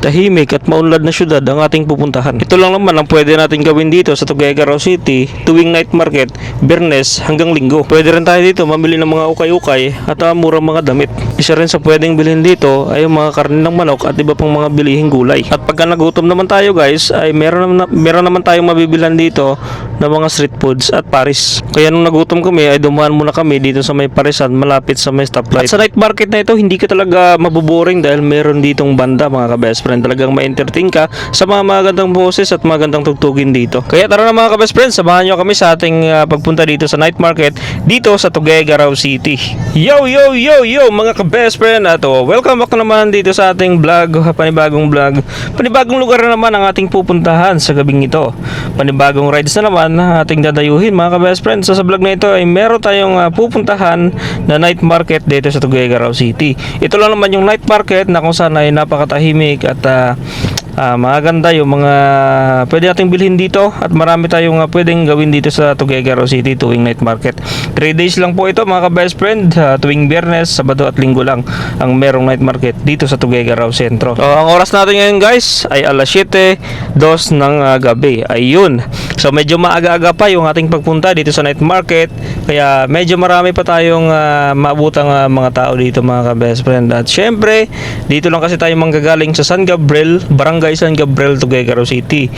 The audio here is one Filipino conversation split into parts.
tahimik at maunlad na syudad ang ating pupuntahan. Ito lang naman ang pwede natin gawin dito sa Tuguegarao City tuwing night market, Biyernes hanggang Linggo. Pwede rin tayo dito mamili ng mga ukay-ukay at murang mga damit. Isa rin sa pwedeng bilhin dito ay yung mga karne ng manok at iba pang mga bilihing gulay. At pagka nagutom naman tayo guys, ay meron naman tayong mabibilhan dito ng mga street foods at paris. Kaya nung nagutom kami ay dumaan muna kami dito sa may parisan malapit sa may stoplight. At sa night market na ito hindi ka talaga mabuboring dahil meron ditong banda mga ka-best friend. Talagang ma-entertain ka sa mga magandang boses at magandang tugtugin dito. Kaya tara na mga ka-best friend, samahan nyo kami sa ating pagpunta dito sa night market dito sa Tuguegarao City. Yo mga ka-best friend, welcome back naman dito sa ating vlog, panibagong lugar na naman ang ating pupuntahan sa gabing ito. Panibagong rides na naman na ating dadayuhin mga ka-best friend. So sa vlog na ito ay meron tayong pupuntahan na night market dito sa Tuguegarao City. Ito lang naman yung night market na kung saan ay napakatahimik at maganda yung mga pwede nating bilhin dito at marami tayong pwedeng gawin dito sa Tuguegarao City tuwing night market. 3 days lang po ito mga ka-best friend, tuwing Biyernes, Sabado at Linggo lang ang merong night market dito sa Tuguegarao Sentro. So ang oras natin ngayon guys ay alas 7:02 ng gabi. Ayun. So medyo maaga-aga pa yung ating pagpunta dito sa night market kaya medyo marami pa tayong maabutang mga tao dito mga ka-best friend. At syempre dito lang kasi tayo manggagaling sa San Gabriel, Barangay San Gabriel, Tuguegarao City.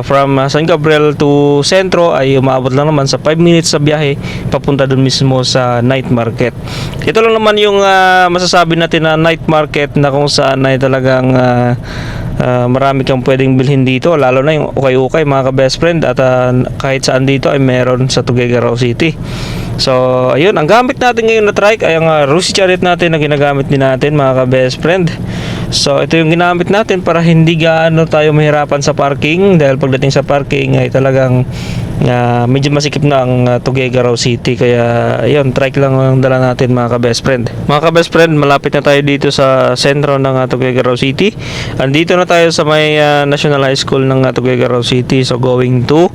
From San Gabriel to Sentro ay umaabot lang naman sa 5 minutes sa biyahe papunta dun mismo sa night market. Ito lang naman yung masasabi natin na night market na kung saan ay talagang marami kang pwedeng bilhin dito, lalo na yung ukay-ukay mga ka-best friend at kahit saan dito ay meron sa Tuguegarao City. So ayun, ang gamit natin ngayon na trike ay ang Rusi Chariot natin na ginagamit din natin mga ka-best friend. So ito yung ginamit natin para hindi gaano tayo mahirapan sa parking dahil pagdating sa parking ay talagang medyo masikip na ang Tuguegarao City. Kaya ayun, trike lang ang dala natin mga ka-best friend. Mga ka-best friend, malapit na tayo dito sa sentro ng Tuguegarao City. Andito na tayo sa may National High School ng Tuguegarao City. So going to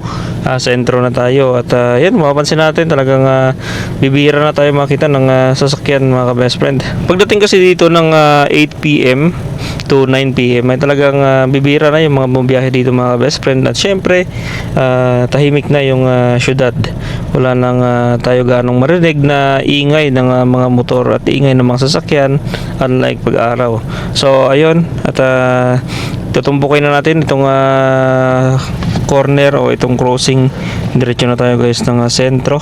sentro na tayo. At yan, mapapansin natin talagang bibihira na tayo makita ng sasakyan mga ka-best friend. Pagdating kasi dito ng 8 PM to 9 PM ay talagang bibihira na yung mga bumiyahe dito mga best friend. At syempre tahimik na yung syudad. Wala nang tayo ganong marinig na ingay ng mga motor at ingay ng mga sasakyan unlike pag-araw. So ayun, at tutumbukin na natin itong corner o itong crossing. Diretso na tayo guys ng sentro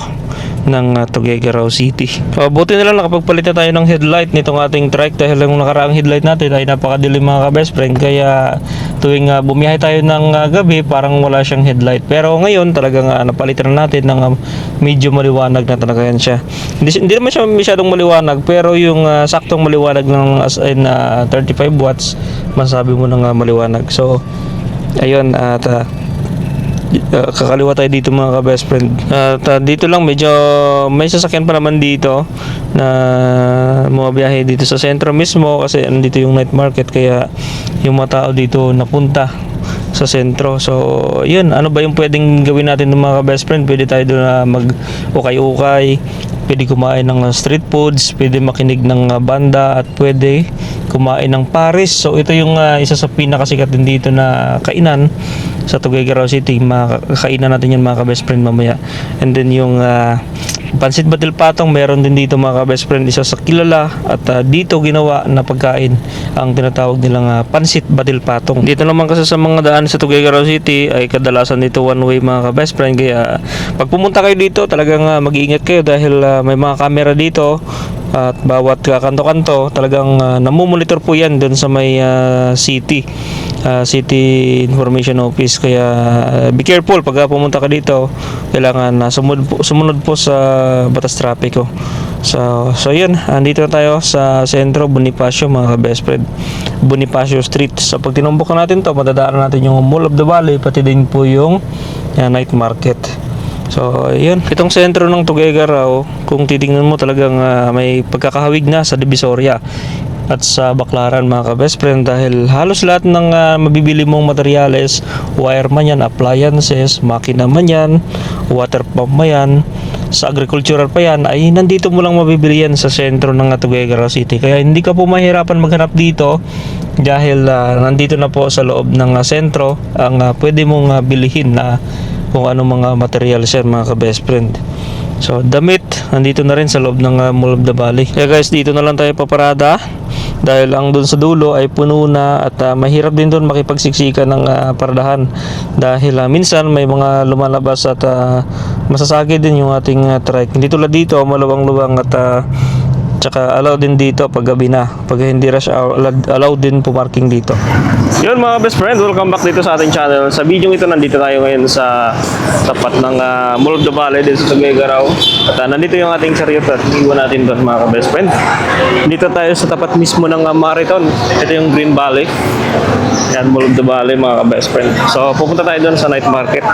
ng Tuguegarao City. Buti na lang nakapagpalit na tayo ng headlight nitong ating trike dahil yung nakaraang headlight natin ay napakadilim mga ka-best friend. Kaya tuwing bumiyahe tayo ng gabi parang wala siyang headlight. Pero ngayon talagang napalitan na natin ng medyo maliwanag na talaga yan siya. Hindi naman siya masyadong maliwanag pero yung saktong maliwanag ng as in 35 watts masabi mo ng maliwanag. So ayun, at kakaliwa tayo dito mga ka-best friend. At dito lang medyo may sasakyan pa naman dito na bumabiyahe dito sa sentro mismo kasi andito yung night market kaya yung mga tao dito napunta sa sentro. So yun, ano ba yung pwedeng gawin natin ng mga ka-best friend? Pwede tayo doon na mag-ukay-ukay, pwede kumain ng street foods, pwede makinig ng banda at pwede kumain ng paris. So ito yung isa sa pinakasikat din dito na kainan sa Tuguegarao City. Makakainan natin yan mga ka-best friend mamaya. And then yung pansit batil patong meron din dito mga ka-best friend, isa sa kilala at dito ginawa na pagkain ang tinatawag nilang pansit batil patong. Dito naman kasi sa mga daan sa Tuguegarao City ay kadalasan dito one way mga ka-best friend. Kaya pag pumunta kayo dito talagang mag-iingat kayo dahil may mga camera dito at bawat kanto-kanto talagang namumonitor po yan dun sa may city information office. Kaya be careful pag pumunta ka dito, kailangan sumunod po sa batas trapiko. So yun, andito na tayo sa sentro Bonifacio mga ka-best friend, Bonifacio Street. So pag tinumbukan natin to, madadaanan natin yung Mall of the Valley pati din po yung night market. So yun, itong sentro ng Tuguegarao kung titingnan mo talagang may pagkakahawig na sa Divisoria at sa Baclaran mga ka-best friend dahil halos lahat ng mabibili mong materyales, wire man yan, appliances, makina man yan, water pump man yan, sa agricultural pa yan, ay nandito mo lang mabibili yan sa sentro ng Tuguegarao City. Kaya hindi ka po mahirapan maghanap dito dahil nandito na po sa loob ng sentro ang pwede mong bilihin na kung ano mga materials yan mga ka-best friend. So damit, nandito na rin sa loob ng Mall of the Valley. Kaya guys, dito na lang tayo paparada dahil ang doon sa dulo ay puno na at mahirap din doon makipagsiksikan ng paradahan dahil minsan may mga lumalabas at masasagi din yung ating trike. Hindi tulad dito, maluwang-luwang at tsaka allow din dito pag gabi na. Pag hindi rush hour, allow din pumarking dito. Yun mga best friend, welcome back dito sa ating channel. Sa video ito, nandito tayo ngayon sa tapat ng Mall of the Valley din sa Tuguegarao. At nandito yung ating chariot at iwan natin doon mga best friend. Dito tayo sa tapat mismo ng Marathon. Ito yung Green Valley. Yan, Mall of the Valley mga best friend. So pupunta tayo doon sa night market.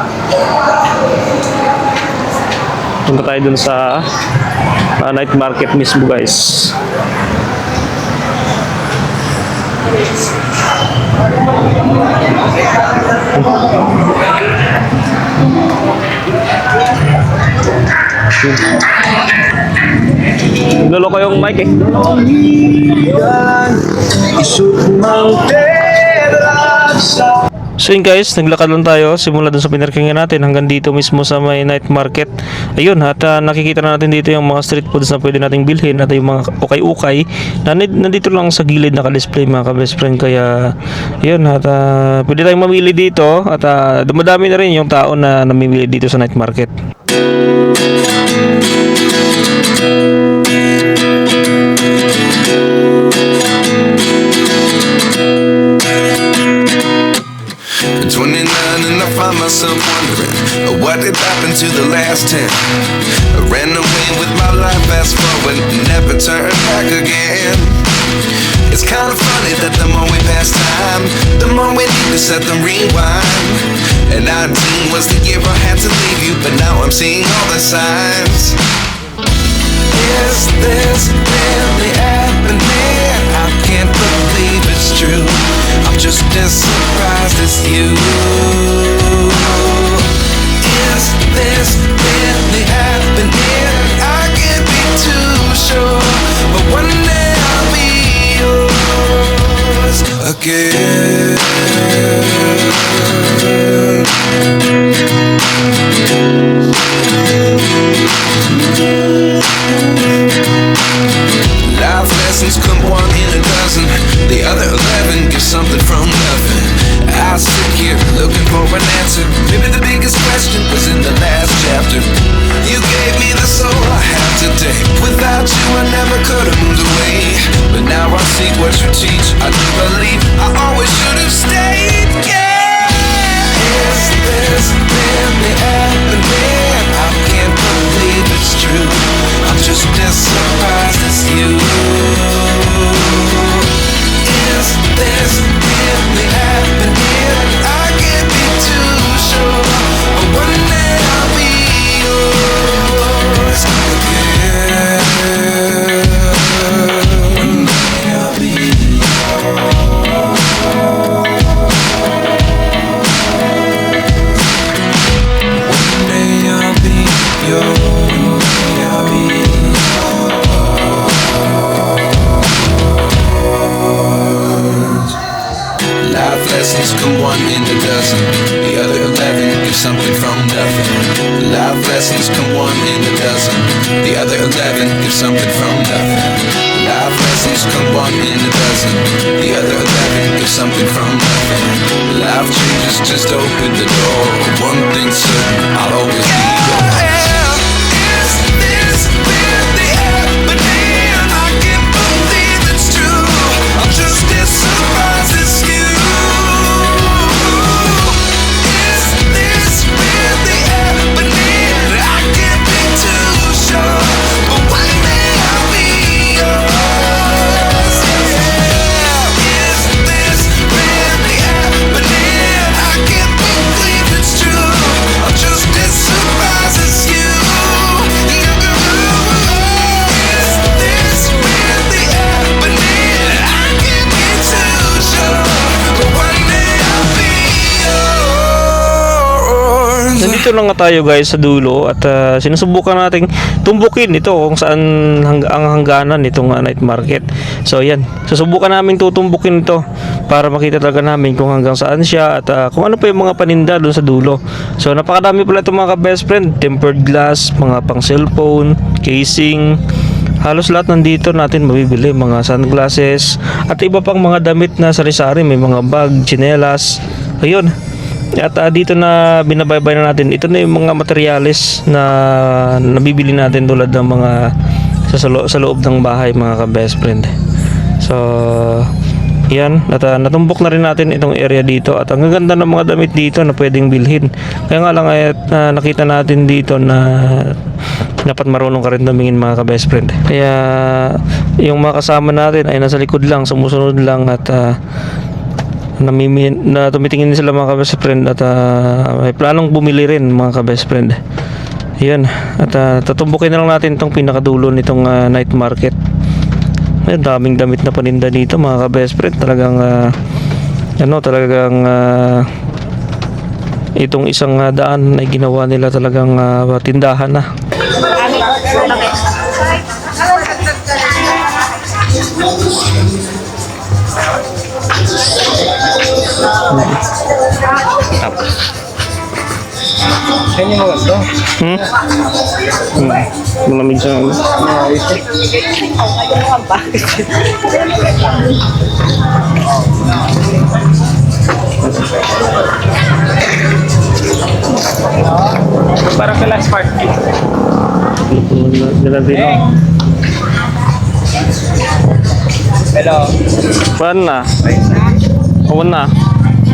Punta tayo dun sa night market mismo guys. Lolo ko yung mic eh. So yun guys, naglakad lang tayo simula dun sa pinarkingan natin hanggang dito mismo sa may night market. Ayun, at nakikita na natin dito yung mga street foods na pwede nating bilhin at yung mga ukay-ukay na nandito lang sa gilid naka-display mga ka-best friend. Kaya yun, at pwede tayong mamili dito at dumadami na rin yung tao na namimili dito sa night market. Myself wondering what did happen to the last 10. I ran away with my life, fast forward, never turn back again. It's kind of funny that the more we pass time, the more we need to set the rewind. And 19 was the year I had to leave you, but now I'm seeing all the signs. Is this really happening? I can't believe it's true. I'm just as surprised as you. Is this really happening? I can't be too sure, but one day I'll be yours again. Life lessons come one in a dozen. The other 11 give something from nothing. I sit here looking for an answer. Maybe the biggest question was in the last chapter. You gave me the soul I have today. Without you I never could have moved away. But now I see what you teach. I do believe I always should have stayed. Yeah. Is this really happening? I can't believe it's true. I'm just as surprised as you. Is this really happening? I can't be too sure, but one day I'll be yours again. One day I'll be yours. One day I'll be yours. Lessons come one in a dozen. The other 11 give something from nothing. Life lessons come one in a dozen. The other 11 give something from nothing. Life lessons come one in a dozen. The other 11 give something from nothing. Life changes just open the door. One thing's certain, I'll always be yours. Is this really happening? I can't believe it's true. I'm just as surprised as you. Just as surprised. Nandito na nga tayo guys sa dulo at sinusubukan nating tumbukin ito kung saan ang hangganan nitong night market. So yan, susubukan namin tutumbukin ito para makita talaga namin kung hanggang saan siya at kung ano pa yung mga paninda doon sa dulo. So napakadami pala itong mga ka-best friend, tempered glass, mga pang cellphone, casing, halos lahat nandito natin mabibili, mga sunglasses at iba pang mga damit na sari-sari, may mga bag, tsinelas, ayun. At dito na binabaybay na natin, ito na yung mga materyales na nabibili natin tulad ng mga sa loob ng bahay, mga ka-best friend. So yan, at natumbok na rin natin itong area dito at ang ganda ng mga damit dito na pwedeng bilhin. Kaya nga lang ay nakita natin dito na dapat marunong ka rin tumingin, mga ka-best friend. Kaya yung mga kasama natin ay nasa likod lang, sumusunod lang at na tumitingin sila, mga ka-best friend, at may planong bumili rin, mga ka-best friend. Yan, at tatumbukin na lang natin itong pinakadulo nitong night market. Ay, daming damit na paninda dito, mga ka-best friend. Talagang itong isang daan ay ginawa nila talagang tindahan na. Kanya mo ito? Malamig sa Parang sa last part. Hello. Awan na. Awan na.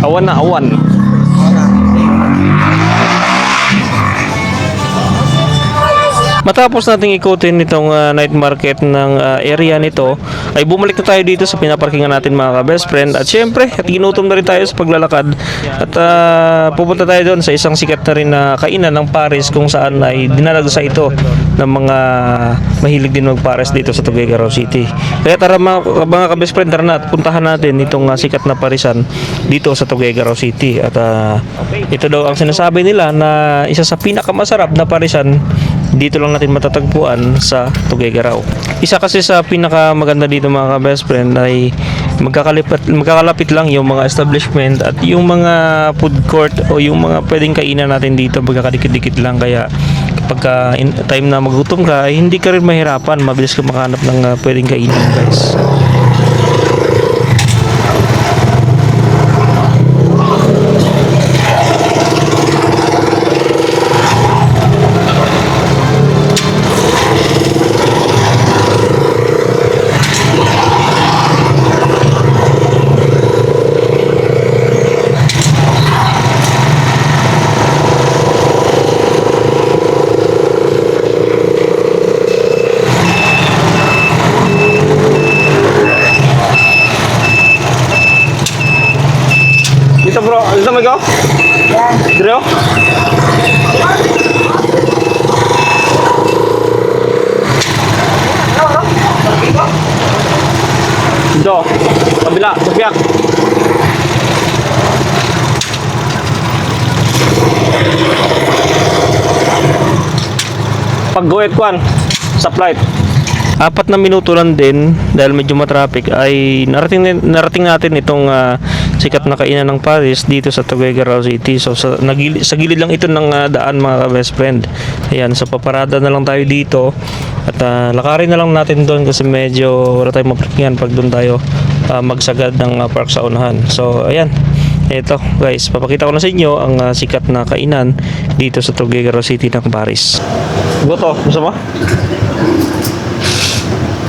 Awan na, awan. Matapos nating ikutin itong night market ng area nito, ay bumalik na tayo dito sa pinaparkingan natin, mga ka-best friend. At syempre, at ginutom na rin tayo sa paglalakad. At pupunta tayo doon sa isang sikat na rin na kainan ng Paris, kung saan ay dinalagsa ito ng mga mahilig din mag-Paris dito sa Tuguegarao City. Kaya tara, mga ka-best friend, tara na at puntahan natin itong sikat na Parisan dito sa Tuguegarao City. At ito daw ang sinasabi nila na isa sa pinakamasarap na Parisan dito lang natin matatagpuan sa Tuguegarao. Isa kasi sa pinakamaganda dito, mga ka-best friend, ay magkakalapit lang yung mga establishment at yung mga food court o yung mga pwedeng kainan natin dito, magkakadikit-dikit lang. Kaya kapag time na magutom ka, ay hindi ka rin mahirapan, mabilis ka makahanap ng pwedeng kainan, guys. Dito bro, dito mo ikaw? Dito? Dito, kabila, sabiak. Pag-goet kwan, sa flight. 4 na minuto lang din dahil medyo matraffic ay narating natin itong sikat na kainan ng Paris dito sa Tuguegarao City. So sa gilid lang ito ng daan, mga best friend. Ayan, so paparada na lang tayo dito at lakarin na lang natin doon kasi medyo wala tayong maparkingan pag doon tayo magsagad ng park sa unahan. So ayan, ito guys, papakita ko na sa inyo ang sikat na kainan dito sa Tuguegarao City ng Paris. Goto, gusto mo?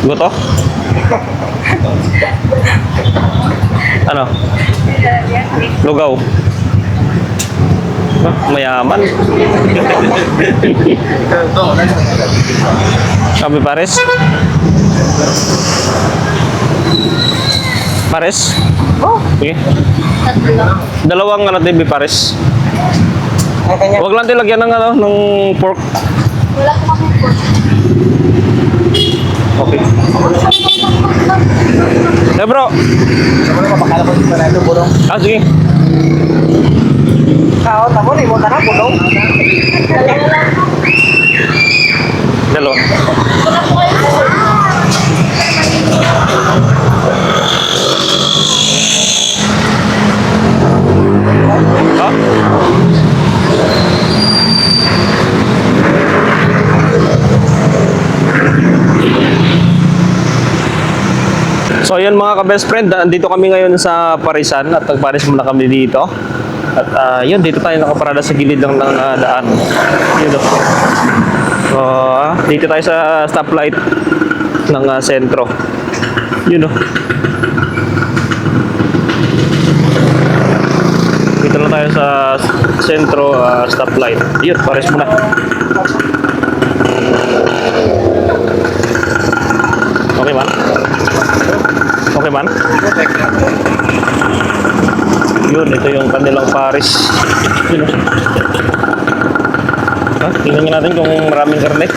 Goto? Ano? Lugaw. Mayaman. Kami Pares? Pares? Oh. Okay. Dalawang TV Pares. Huwag lang din lagyan ng pork. Wala ko kasi pork. Okay. Eh bro. Ano ba bakala ko dito na ito, burong? Sige. Kaot ako, ni mo tanang bulong. Dalawa. Ha? So ayan mga ka-best friend, dito kami ngayon sa Parisan at nagparis muna kami dito. At yun, dito tayo nakaparada sa gilid lang ng daan. Yun o. So, dito tayo sa stoplight ng sentro. Yun o. Dito na tayo sa sentro stoplight. Yun, pares muna. Okay man? Okay man? Yun, ito yung kanilang Paris. Yun o. Tingnan nga natin kung maraming karne.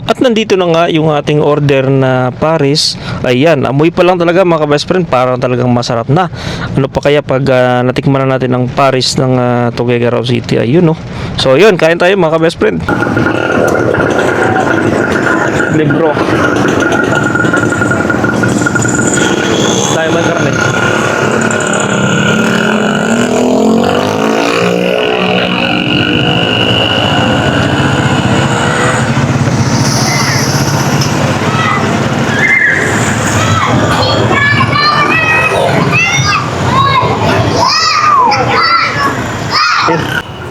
At nandito na nga yung ating order na Paris. Ayan, amoy pa lang talaga mga ka-best friend, parang talagang masarap na. Ano pa kaya pag natikman na natin ang Paris ng Tuguegarao City. Ayun no. So yun, kain tayo mga ka-best friend. Libro. Tayo man karne.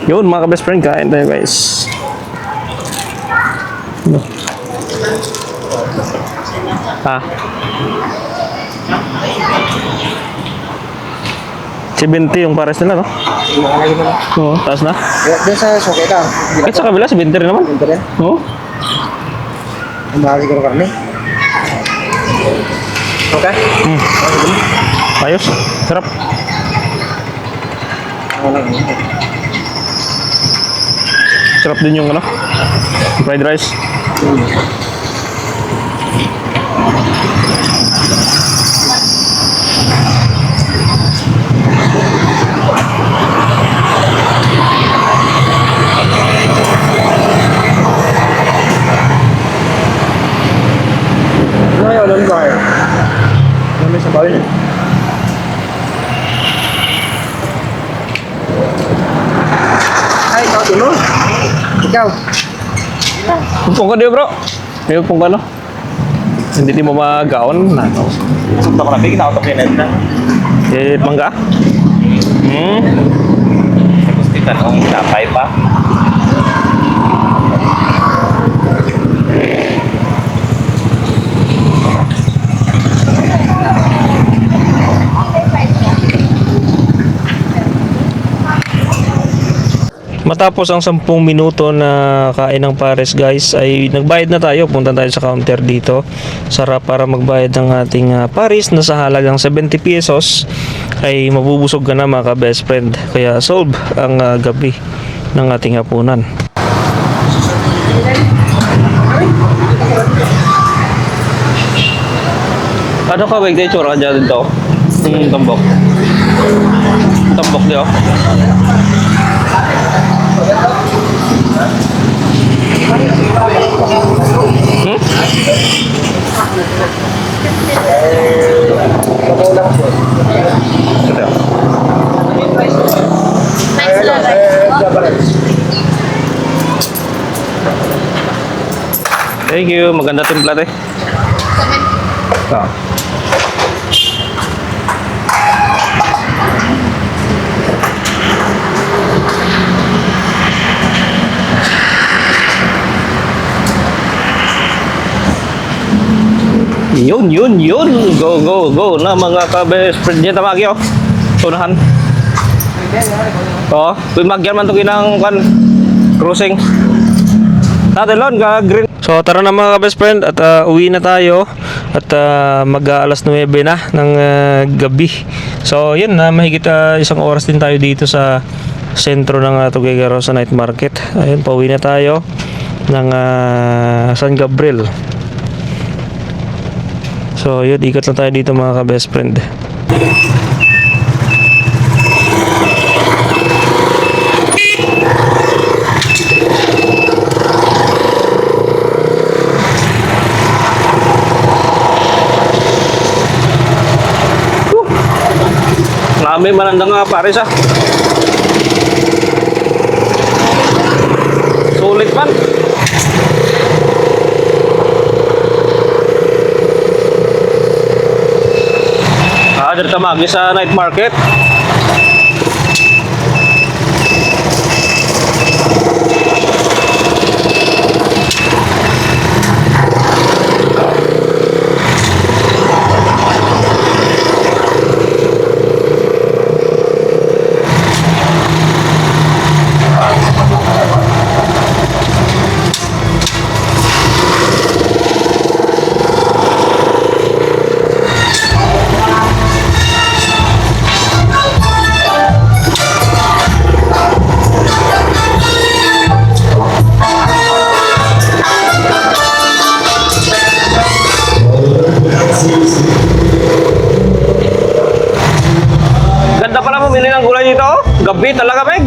Yun mga ka-best friend, kain tayo guys. Ano? Ha? 70 yung pares nila, no? Lagi mo na. Oo, taas na. Doon sa suki ka. Kahit sa kabila, 70 rin naman. Ito rin. Oo. Ang mahal siguro karne. Okay? Ayos. Sarap. Sarap din yung ano, fried rice. Ngayon, ano ba kayo? Ano may sabaw yun? Ay, ikaw, Timo. Ikaw. Upong ka din bro. May upong ka no? Hindi mo magaon na. Sunta ko na, bigyan ako ito na. Eh, mangga? Tapos kita nung napay pa. Matapos ang 10 minuto na kain ng pares guys ay nagbayad na tayo. Punta tayo sa counter dito para magbayad ng ating pares na sa halagang 70 pesos ay mabubusog ka na mga ka-best friend. Kaya solve ang gabi ng ating hapunan. Ano ka wag tayo tsura dyan dito? Tambok. Tambok diyo. Thank you, maganda timpla eh. Ah. Yun. Go na mga ka-best friend niya tamagi oh. Unahan. Oh, pimagyan man to ginang kan cruising. Natin lon ka green. So tara na mga ka-best friend at uwi na tayo at mag-alas 9 na ng gabi. So yun na mahigit isang oras din tayo dito sa sentro ng Tuguegarao sa night market. Ayun, pauwi na tayo ng San Gabriel. So yun, ikot na tayo dito mga ka-best friend. Marami manandang nga pares ah. Sulit man. Dito tamagi sa night market. Ganda pala bumili ng gulay dito. Gabi talaga, Meg.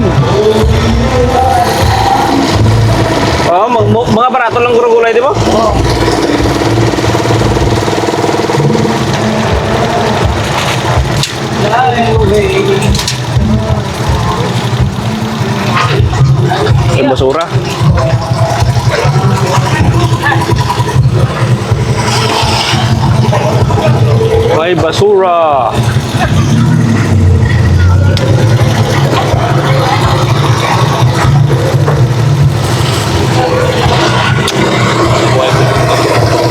Oh, mga barato lang gulay, di ba? Oo. Yung basura. May basura.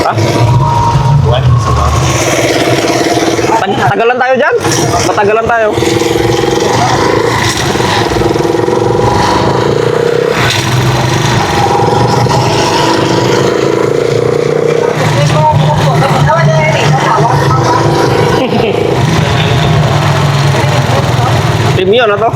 Ha? Tagalan tayo dyan? Matagalan tayo. Tim yun na to.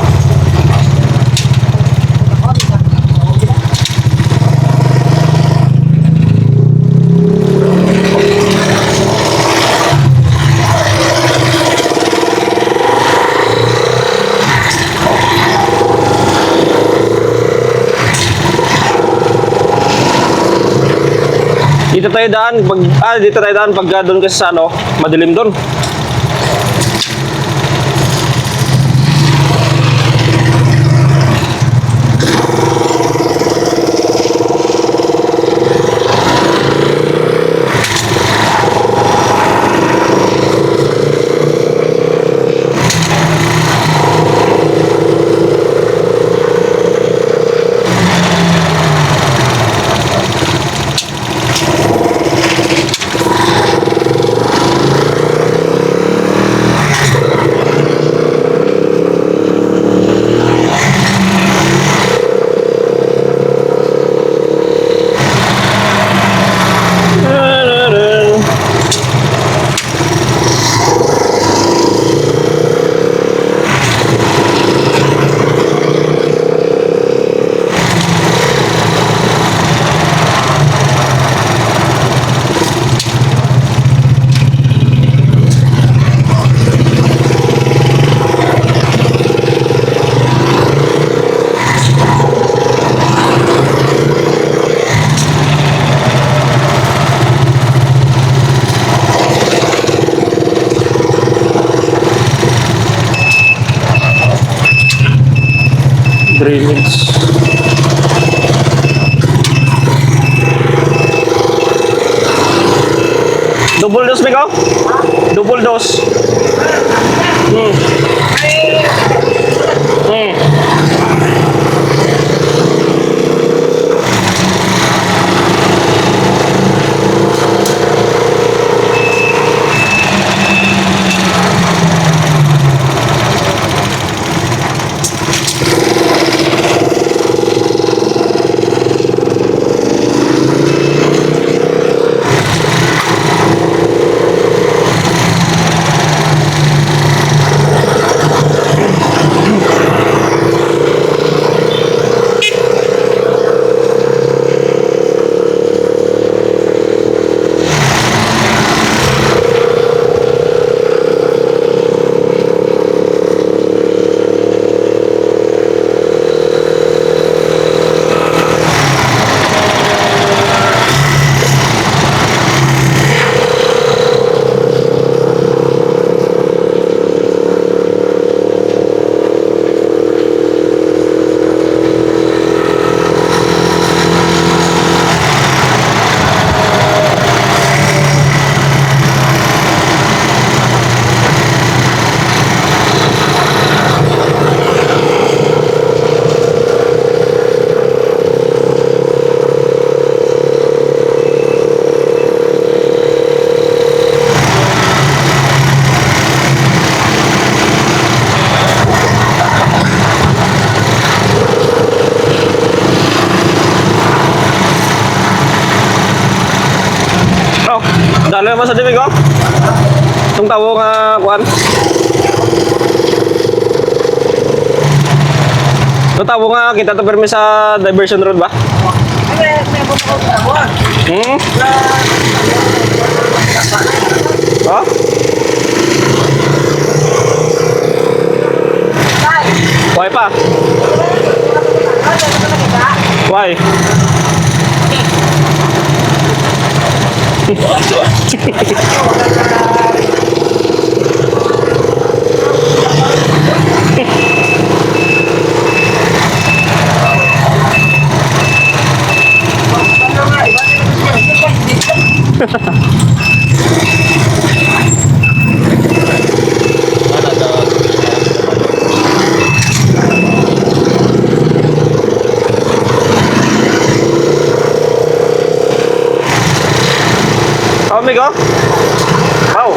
Dito tayo daan pag doon kasi sa ano, madilim doon. Drainage. Double dose, Miko? Double dose. Dalo naman sa dibig, oh. Itong tao nga, kuan. Itong tao nga, kita to permi sa diversion road ba? Hmm? Oh? Why pa? Why? Oh, amigo? Wow.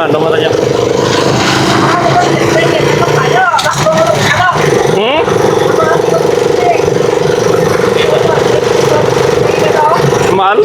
Ano mo tanya? Hmm? Mahal?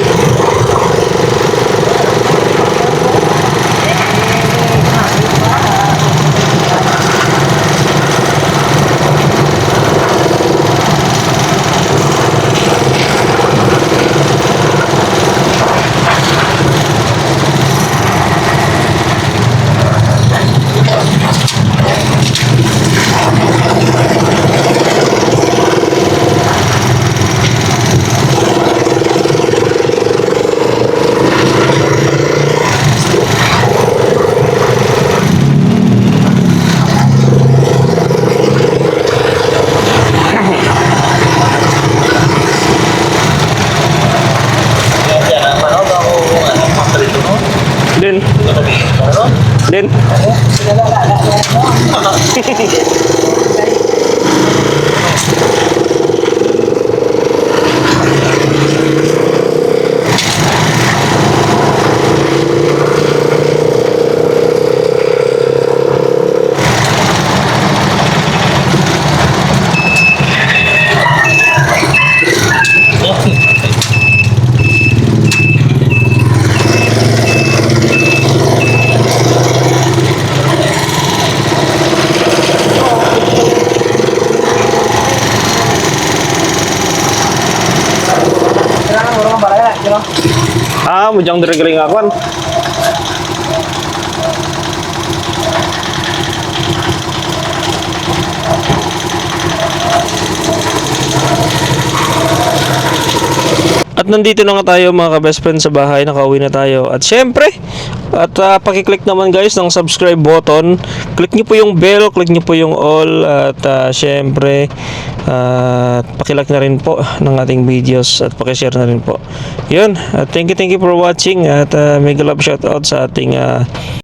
Din. Din. Ah, mujang diregaling akuan. At nandito na nga tayo mga ka-best friend sa bahay, nakauwi na tayo. At syempre, pakiclick naman guys ng subscribe button. Click nyo po yung bell, click nyo po yung all. At syempre, pakilike na rin po ng ating videos at pakishare na rin po. Yun, thank you for watching. At mega love shoutout sa ating